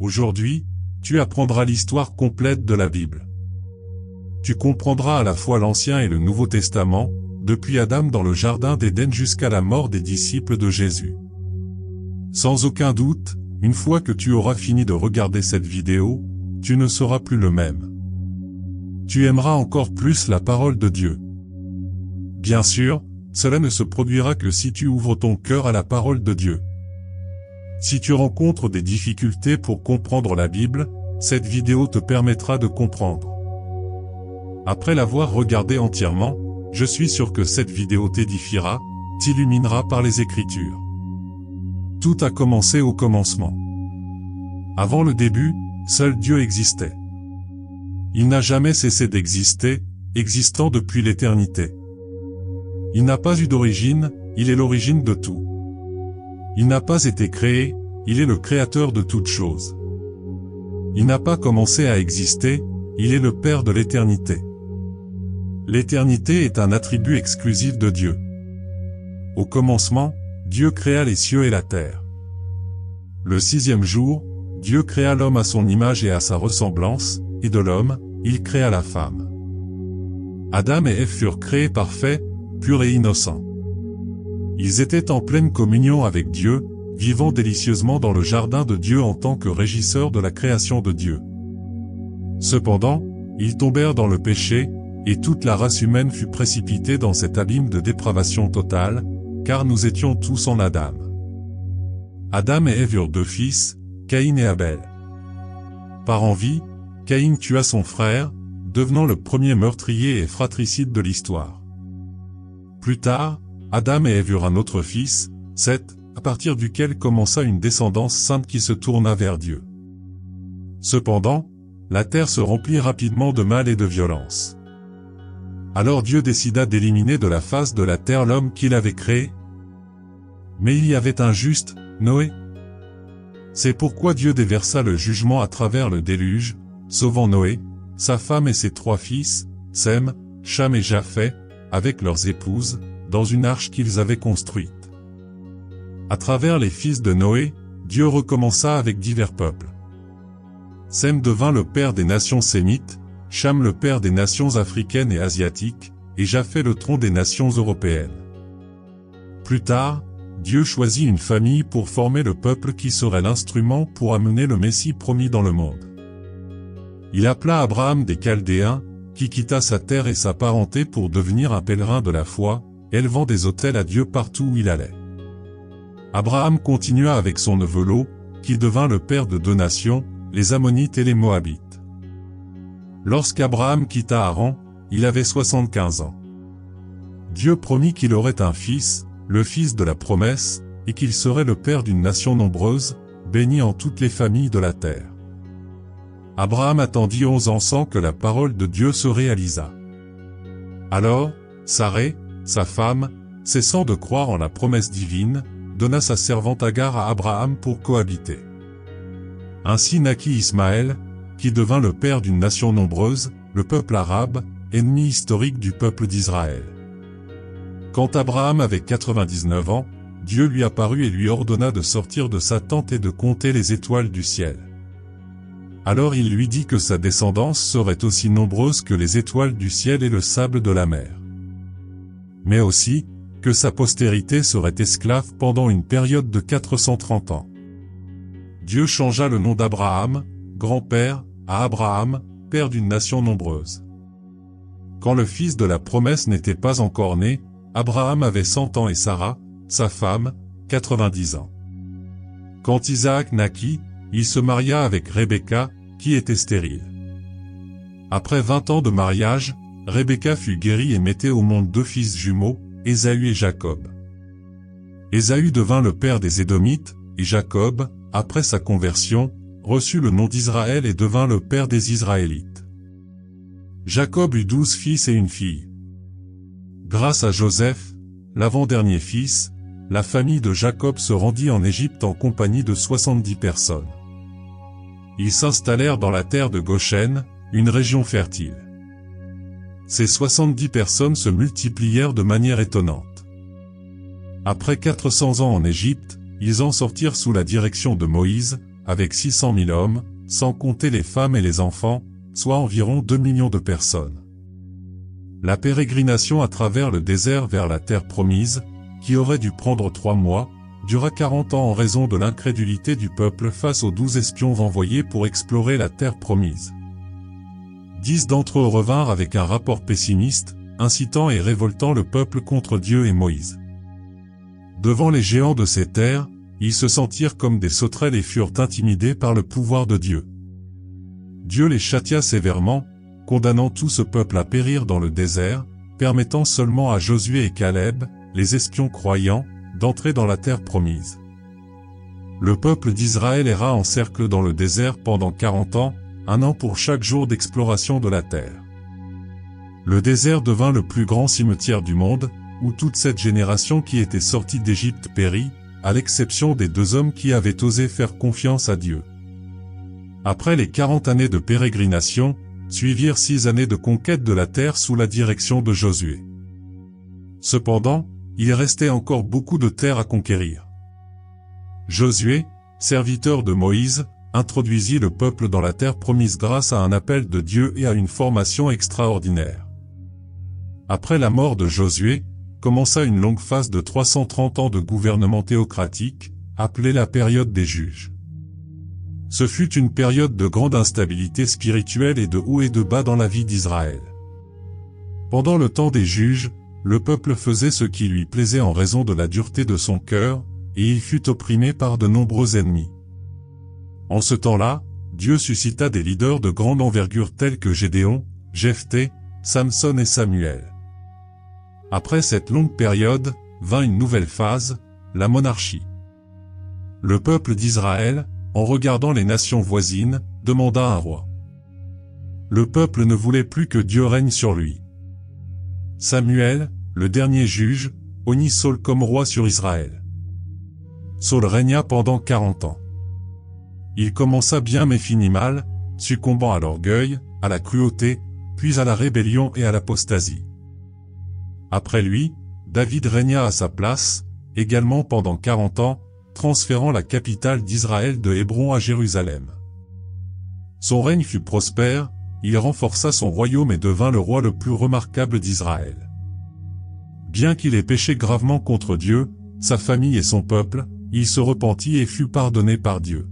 Aujourd'hui, tu apprendras l'histoire complète de la Bible. Tu comprendras à la fois l'Ancien et le Nouveau Testament, depuis Adam dans le jardin d'Éden jusqu'à la mort des disciples de Jésus. Sans aucun doute, une fois que tu auras fini de regarder cette vidéo, tu ne seras plus le même. Tu aimeras encore plus la parole de Dieu. Bien sûr, cela ne se produira que si tu ouvres ton cœur à la parole de Dieu. Si tu rencontres des difficultés pour comprendre la Bible, cette vidéo te permettra de comprendre. Après l'avoir regardée entièrement, je suis sûr que cette vidéo t'édifiera, t'illuminera par les Écritures. Tout a commencé au commencement. Avant le début, seul Dieu existait. Il n'a jamais cessé d'exister, existant depuis l'éternité. Il n'a pas eu d'origine, il est l'origine de tout. Il n'a pas été créé, il est le créateur de toutes choses. Il n'a pas commencé à exister, il est le Père de l'éternité. L'éternité est un attribut exclusif de Dieu. Au commencement, Dieu créa les cieux et la terre. Le sixième jour, Dieu créa l'homme à son image et à sa ressemblance, et de l'homme, il créa la femme. Adam et Ève furent créés parfaits, purs et innocents. Ils étaient en pleine communion avec Dieu, vivant délicieusement dans le jardin de Dieu en tant que régisseurs de la création de Dieu. Cependant, ils tombèrent dans le péché, et toute la race humaine fut précipitée dans cet abîme de dépravation totale, car nous étions tous en Adam. Adam et Ève eurent deux fils, Caïn et Abel. Par envie, Caïn tua son frère, devenant le premier meurtrier et fratricide de l'histoire. Plus tard, Adam et Ève eurent un autre fils, Seth, à partir duquel commença une descendance sainte qui se tourna vers Dieu. Cependant, la terre se remplit rapidement de mal et de violence. Alors Dieu décida d'éliminer de la face de la terre l'homme qu'il avait créé. Mais il y avait un juste, Noé. C'est pourquoi Dieu déversa le jugement à travers le déluge, sauvant Noé, sa femme et ses trois fils, Sem, Cham et Japheth, avec leurs épouses, dans une arche qu'ils avaient construite. À travers les fils de Noé, Dieu recommença avec divers peuples. Sem devint le père des nations sémites, Cham le père des nations africaines et asiatiques, et Japheth le tronc des nations européennes. Plus tard, Dieu choisit une famille pour former le peuple qui serait l'instrument pour amener le Messie promis dans le monde. Il appela Abraham des Chaldéens, qui quitta sa terre et sa parenté pour devenir un pèlerin de la foi, élevant des autels à Dieu partout où il allait. Abraham continua avec son neveu Lot, qui devint le père de deux nations, les Ammonites et les Moabites. Lorsqu'Abraham quitta Haran, il avait 75 ans. Dieu promit qu'il aurait un fils, le fils de la promesse, et qu'il serait le père d'une nation nombreuse, bénie en toutes les familles de la terre. Abraham attendit 11 ans sans que la parole de Dieu se réalisât. Alors, Sareh, sa femme, cessant de croire en la promesse divine, donna sa servante Agar à Abraham pour cohabiter. Ainsi naquit Ismaël, qui devint le père d'une nation nombreuse, le peuple arabe, ennemi historique du peuple d'Israël. Quand Abraham avait 99 ans, Dieu lui apparut et lui ordonna de sortir de sa tente et de compter les étoiles du ciel. Alors il lui dit que sa descendance serait aussi nombreuse que les étoiles du ciel et le sable de la mer. Mais aussi, que sa postérité serait esclave pendant une période de 430 ans. Dieu changea le nom d'Abraham, grand-père, à Abraham, père d'une nation nombreuse. Quand le fils de la promesse n'était pas encore né, Abraham avait 100 ans et Sarah, sa femme, 90 ans. Quand Isaac naquit, il se maria avec Rebecca, qui était stérile. Après 20 ans de mariage, Rebecca fut guérie et mettait au monde deux fils jumeaux, Ésaü et Jacob. Ésaü devint le père des Édomites, et Jacob, après sa conversion, reçut le nom d'Israël et devint le père des Israélites. Jacob eut 12 fils et une fille. Grâce à Joseph, l'avant-dernier fils, la famille de Jacob se rendit en Égypte en compagnie de 70 personnes. Ils s'installèrent dans la terre de Goshen, une région fertile. Ces 70 personnes se multiplièrent de manière étonnante. Après 400 ans en Égypte, ils en sortirent sous la direction de Moïse, avec 600 000 hommes, sans compter les femmes et les enfants, soit environ 2 millions de personnes. La pérégrination à travers le désert vers la terre promise, qui aurait dû prendre 3 mois, dura 40 ans en raison de l'incrédulité du peuple face aux 12 espions envoyés pour explorer la terre promise. 10 d'entre eux revinrent avec un rapport pessimiste, incitant et révoltant le peuple contre Dieu et Moïse. Devant les géants de ces terres, ils se sentirent comme des sauterelles et furent intimidés par le pouvoir de Dieu. Dieu les châtia sévèrement, condamnant tout ce peuple à périr dans le désert, permettant seulement à Josué et Caleb, les espions croyants, d'entrer dans la terre promise. Le peuple d'Israël erra en cercle dans le désert pendant 40 ans, 1 an pour chaque jour d'exploration de la terre. Le désert devint le plus grand cimetière du monde, où toute cette génération qui était sortie d'Égypte périt, à l'exception des 2 hommes qui avaient osé faire confiance à Dieu. Après les 40 années de pérégrination, suivirent 6 années de conquête de la terre sous la direction de Josué. Cependant, il restait encore beaucoup de terre à conquérir. Josué, serviteur de Moïse, introduisit le peuple dans la terre promise grâce à un appel de Dieu et à une formation extraordinaire. Après la mort de Josué, commença une longue phase de 330 ans de gouvernement théocratique, appelée la période des juges. Ce fut une période de grande instabilité spirituelle et de hauts et de bas dans la vie d'Israël. Pendant le temps des juges, le peuple faisait ce qui lui plaisait en raison de la dureté de son cœur, et il fut opprimé par de nombreux ennemis. En ce temps-là, Dieu suscita des leaders de grande envergure tels que Gédéon, Jephthé, Samson et Samuel. Après cette longue période, vint une nouvelle phase, la monarchie. Le peuple d'Israël, en regardant les nations voisines, demanda un roi. Le peuple ne voulait plus que Dieu règne sur lui. Samuel, le dernier juge, oignit Saul comme roi sur Israël. Saul régna pendant 40 ans. Il commença bien mais finit mal, succombant à l'orgueil, à la cruauté, puis à la rébellion et à l'apostasie. Après lui, David régna à sa place, également pendant 40 ans, transférant la capitale d'Israël de Hébron à Jérusalem. Son règne fut prospère, il renforça son royaume et devint le roi le plus remarquable d'Israël. Bien qu'il ait péché gravement contre Dieu, sa famille et son peuple, il se repentit et fut pardonné par Dieu.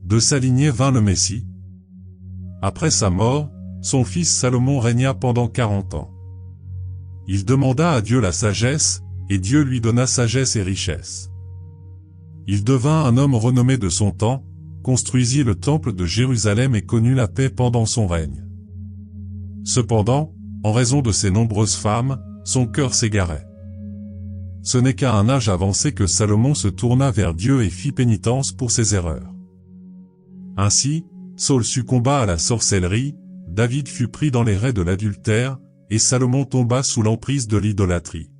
De sa lignée vint le Messie. Après sa mort, son fils Salomon régna pendant 40 ans. Il demanda à Dieu la sagesse, et Dieu lui donna sagesse et richesse. Il devint un homme renommé de son temps, construisit le temple de Jérusalem et connut la paix pendant son règne. Cependant, en raison de ses nombreuses femmes, son cœur s'égarait. Ce n'est qu'à un âge avancé que Salomon se tourna vers Dieu et fit pénitence pour ses erreurs. Ainsi, Saul succomba à la sorcellerie, David fut pris dans les rets de l'adultère, et Salomon tomba sous l'emprise de l'idolâtrie.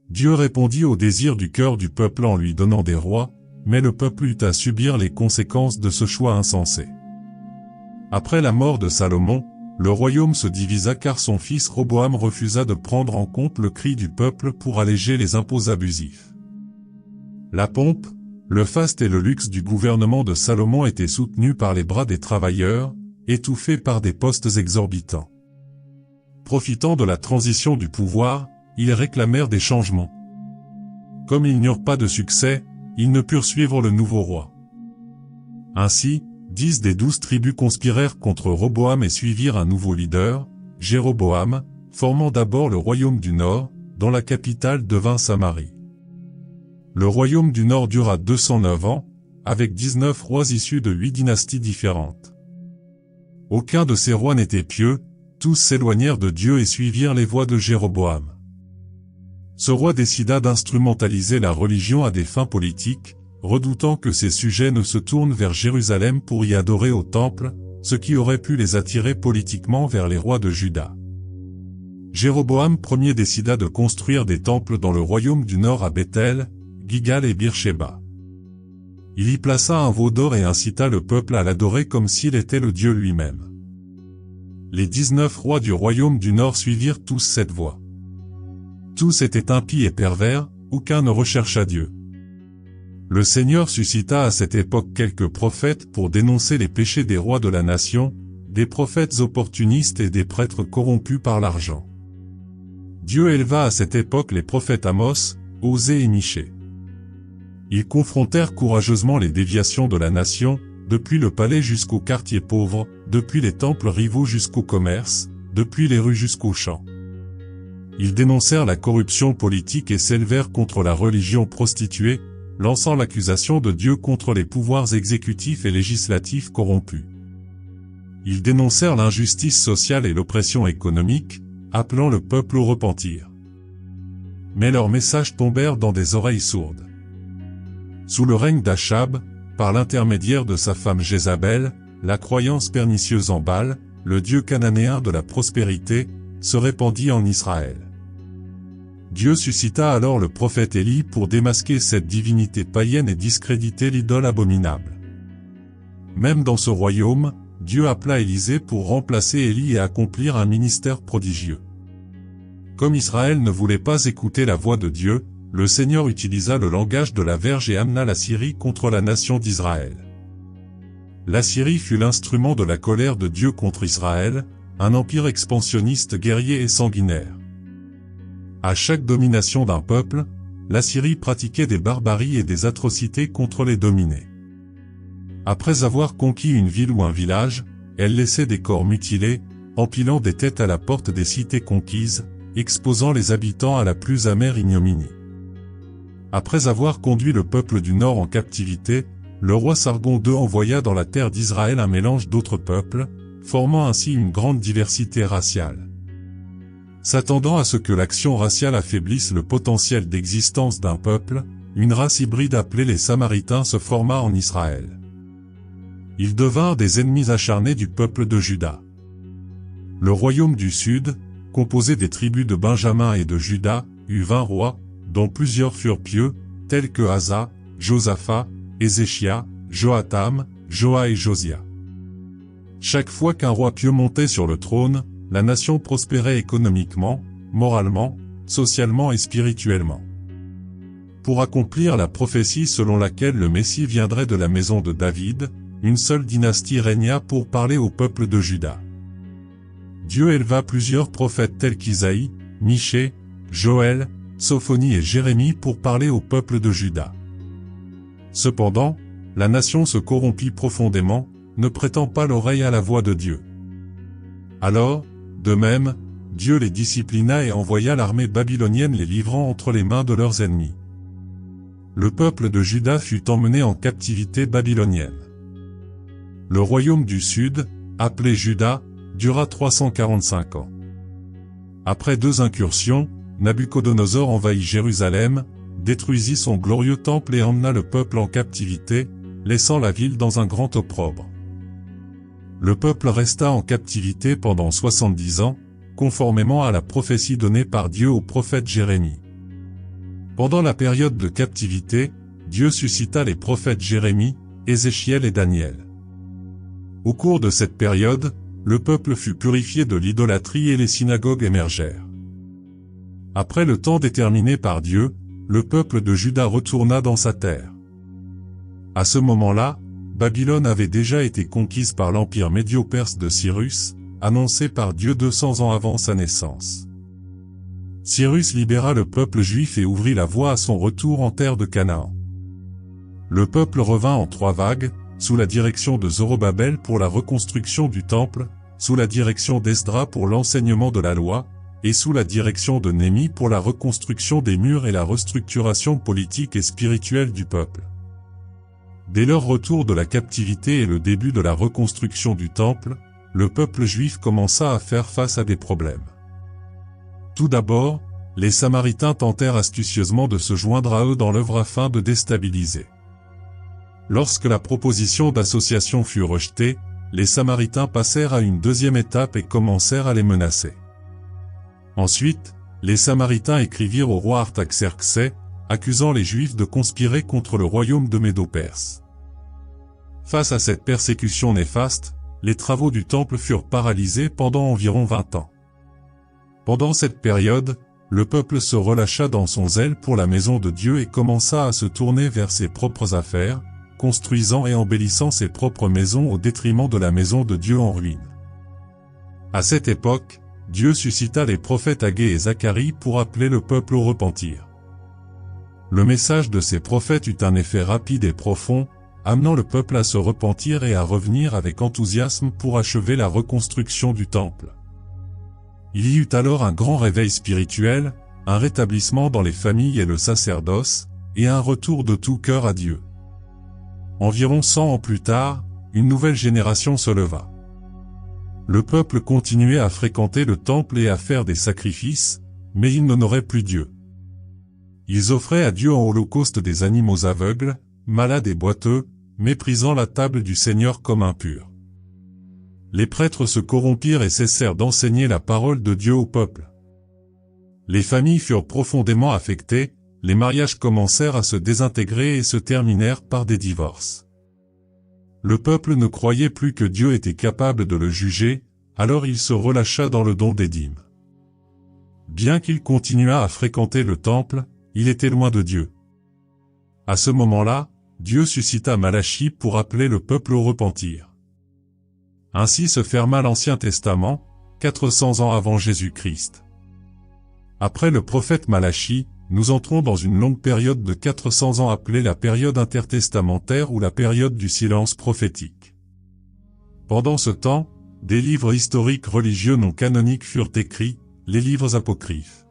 Dieu répondit au désir du cœur du peuple en lui donnant des rois, mais le peuple eut à subir les conséquences de ce choix insensé. Après la mort de Salomon, le royaume se divisa car son fils Roboam refusa de prendre en compte le cri du peuple pour alléger les impôts abusifs. La pompe, le faste et le luxe du gouvernement de Salomon étaient soutenus par les bras des travailleurs, étouffés par des postes exorbitants. Profitant de la transition du pouvoir, ils réclamèrent des changements. Comme ils n'eurent pas de succès, ils ne purent suivre le nouveau roi. Ainsi, 10 des 12 tribus conspirèrent contre Roboam et suivirent un nouveau leader, Jéroboam, formant d'abord le royaume du Nord, dont la capitale devint Samarie. Le royaume du Nord dura 209 ans, avec 19 rois issus de 8 dynasties différentes. Aucun de ces rois n'était pieux, tous s'éloignèrent de Dieu et suivirent les voies de Jéroboam. Ce roi décida d'instrumentaliser la religion à des fins politiques, redoutant que ses sujets ne se tournent vers Jérusalem pour y adorer au temple, ce qui aurait pu les attirer politiquement vers les rois de Juda. Jéroboam Ier décida de construire des temples dans le royaume du Nord à Béthel, Gigal et Beersheba. Il y plaça un veau d'or et incita le peuple à l'adorer comme s'il était le Dieu lui-même. Les 19 rois du royaume du Nord suivirent tous cette voie. Tous étaient impies et pervers, aucun ne rechercha Dieu. Le Seigneur suscita à cette époque quelques prophètes pour dénoncer les péchés des rois de la nation, des prophètes opportunistes et des prêtres corrompus par l'argent. Dieu éleva à cette époque les prophètes Amos, Osée et Michée. Ils confrontèrent courageusement les déviations de la nation, depuis le palais jusqu'aux quartiers pauvres, depuis les temples rivaux jusqu'au commerce, depuis les rues jusqu'aux champs. Ils dénoncèrent la corruption politique et s'élevèrent contre la religion prostituée, lançant l'accusation de Dieu contre les pouvoirs exécutifs et législatifs corrompus. Ils dénoncèrent l'injustice sociale et l'oppression économique, appelant le peuple au repentir. Mais leurs messages tombèrent dans des oreilles sourdes. Sous le règne d'Achab, par l'intermédiaire de sa femme Jézabel, la croyance pernicieuse en Baal, le dieu cananéen de la prospérité, se répandit en Israël. Dieu suscita alors le prophète Élie pour démasquer cette divinité païenne et discréditer l'idole abominable. Même dans ce royaume, Dieu appela Élisée pour remplacer Élie et accomplir un ministère prodigieux. Comme Israël ne voulait pas écouter la voix de Dieu, le Seigneur utilisa le langage de la verge et amena la Syrie contre la nation d'Israël. La Syrie fut l'instrument de la colère de Dieu contre Israël, un empire expansionniste guerrier et sanguinaire. À chaque domination d'un peuple, la Syrie pratiquait des barbaries et des atrocités contre les dominés. Après avoir conquis une ville ou un village, elle laissait des corps mutilés, empilant des têtes à la porte des cités conquises, exposant les habitants à la plus amère ignominie. Après avoir conduit le peuple du Nord en captivité, le roi Sargon II envoya dans la terre d'Israël un mélange d'autres peuples, formant ainsi une grande diversité raciale. S'attendant à ce que l'action raciale affaiblisse le potentiel d'existence d'un peuple, une race hybride appelée les Samaritains se forma en Israël. Ils devinrent des ennemis acharnés du peuple de Juda. Le royaume du Sud, composé des tribus de Benjamin et de Juda, eut 20 rois, dont plusieurs furent pieux, tels que Asa, Josaphat, Ézéchia, Joatam, Joa et Josia. Chaque fois qu'un roi pieux montait sur le trône, la nation prospérait économiquement, moralement, socialement et spirituellement. Pour accomplir la prophétie selon laquelle le Messie viendrait de la maison de David, une seule dynastie régna pour parler au peuple de Juda. Dieu éleva plusieurs prophètes tels qu'Isaïe, Michée, Joël, Sophonie et Jérémie pour parler au peuple de Juda. Cependant, la nation se corrompit profondément, ne prêtant pas l'oreille à la voix de Dieu. Alors, de même, Dieu les disciplina et envoya l'armée babylonienne les livrant entre les mains de leurs ennemis. Le peuple de Juda fut emmené en captivité babylonienne. Le royaume du Sud, appelé Juda, dura 345 ans. Après 2 incursions, Nabuchodonosor envahit Jérusalem, détruisit son glorieux temple et emmena le peuple en captivité, laissant la ville dans un grand opprobre. Le peuple resta en captivité pendant 70 ans, conformément à la prophétie donnée par Dieu au prophète Jérémie. Pendant la période de captivité, Dieu suscita les prophètes Jérémie, Ézéchiel et Daniel. Au cours de cette période, le peuple fut purifié de l'idolâtrie et les synagogues émergèrent. Après le temps déterminé par Dieu, le peuple de Juda retourna dans sa terre. À ce moment-là, Babylone avait déjà été conquise par l'empire médio-perse de Cyrus, annoncé par Dieu 200 ans avant sa naissance. Cyrus libéra le peuple juif et ouvrit la voie à son retour en terre de Canaan. Le peuple revint en 3 vagues, sous la direction de Zorobabel pour la reconstruction du temple, sous la direction d'Esdra pour l'enseignement de la loi, et sous la direction de Néhémie pour la reconstruction des murs et la restructuration politique et spirituelle du peuple. Dès leur retour de la captivité et le début de la reconstruction du temple, le peuple juif commença à faire face à des problèmes. Tout d'abord, les Samaritains tentèrent astucieusement de se joindre à eux dans l'œuvre afin de déstabiliser. Lorsque la proposition d'association fut rejetée, les Samaritains passèrent à une deuxième étape et commencèrent à les menacer. Ensuite, les Samaritains écrivirent au roi Artaxerxès, accusant les Juifs de conspirer contre le royaume de Médo-Perse. Face à cette persécution néfaste, les travaux du temple furent paralysés pendant environ 20 ans. Pendant cette période, le peuple se relâcha dans son zèle pour la maison de Dieu et commença à se tourner vers ses propres affaires, construisant et embellissant ses propres maisons au détriment de la maison de Dieu en ruine. À cette époque, Dieu suscita les prophètes Agé et Zacharie pour appeler le peuple au repentir. Le message de ces prophètes eut un effet rapide et profond, amenant le peuple à se repentir et à revenir avec enthousiasme pour achever la reconstruction du temple. Il y eut alors un grand réveil spirituel, un rétablissement dans les familles et le sacerdoce, et un retour de tout cœur à Dieu. Environ 100 ans plus tard, une nouvelle génération se leva. Le peuple continuait à fréquenter le temple et à faire des sacrifices, mais ils n'honoraient plus Dieu. Ils offraient à Dieu en holocauste des animaux aveugles, malades et boiteux, méprisant la table du Seigneur comme impure. Les prêtres se corrompirent et cessèrent d'enseigner la parole de Dieu au peuple. Les familles furent profondément affectées, les mariages commencèrent à se désintégrer et se terminèrent par des divorces. Le peuple ne croyait plus que Dieu était capable de le juger, alors il se relâcha dans le don des dîmes. Bien qu'il continuât à fréquenter le temple, il était loin de Dieu. À ce moment-là, Dieu suscita Malachie pour appeler le peuple au repentir. Ainsi se ferma l'Ancien Testament, 400 ans avant Jésus-Christ. Après le prophète Malachie, nous entrons dans une longue période de 400 ans appelée la période intertestamentaire ou la période du silence prophétique. Pendant ce temps, des livres historiques religieux non canoniques furent écrits, les livres apocryphes.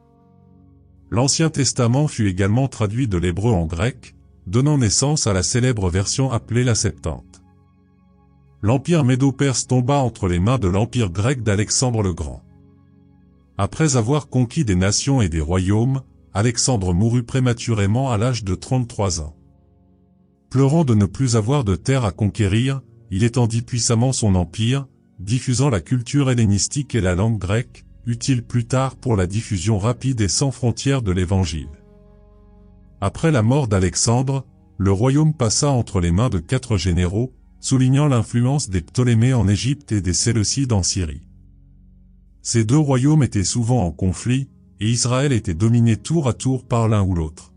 L'Ancien Testament fut également traduit de l'hébreu en grec, donnant naissance à la célèbre version appelée la Septante. L'empire médo-perse tomba entre les mains de l'empire grec d'Alexandre le Grand. Après avoir conquis des nations et des royaumes, Alexandre mourut prématurément à l'âge de 33 ans. Pleurant de ne plus avoir de terre à conquérir, il étendit puissamment son empire, diffusant la culture hellénistique et la langue grecque, utile plus tard pour la diffusion rapide et sans frontières de l'Évangile. Après la mort d'Alexandre, le royaume passa entre les mains de 4 généraux, soulignant l'influence des Ptolémées en Égypte et des Séleucides en Syrie. Ces 2 royaumes étaient souvent en conflit, et Israël était dominé tour à tour par l'un ou l'autre.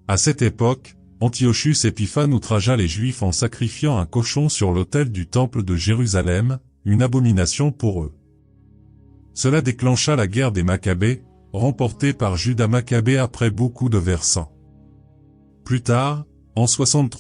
À cette époque, Antiochus Épiphane outragea les Juifs en sacrifiant un cochon sur l'autel du temple de Jérusalem, une abomination pour eux. Cela déclencha la guerre des Maccabées, remportée par Judas Maccabée après beaucoup de versants. Plus tard, en 63,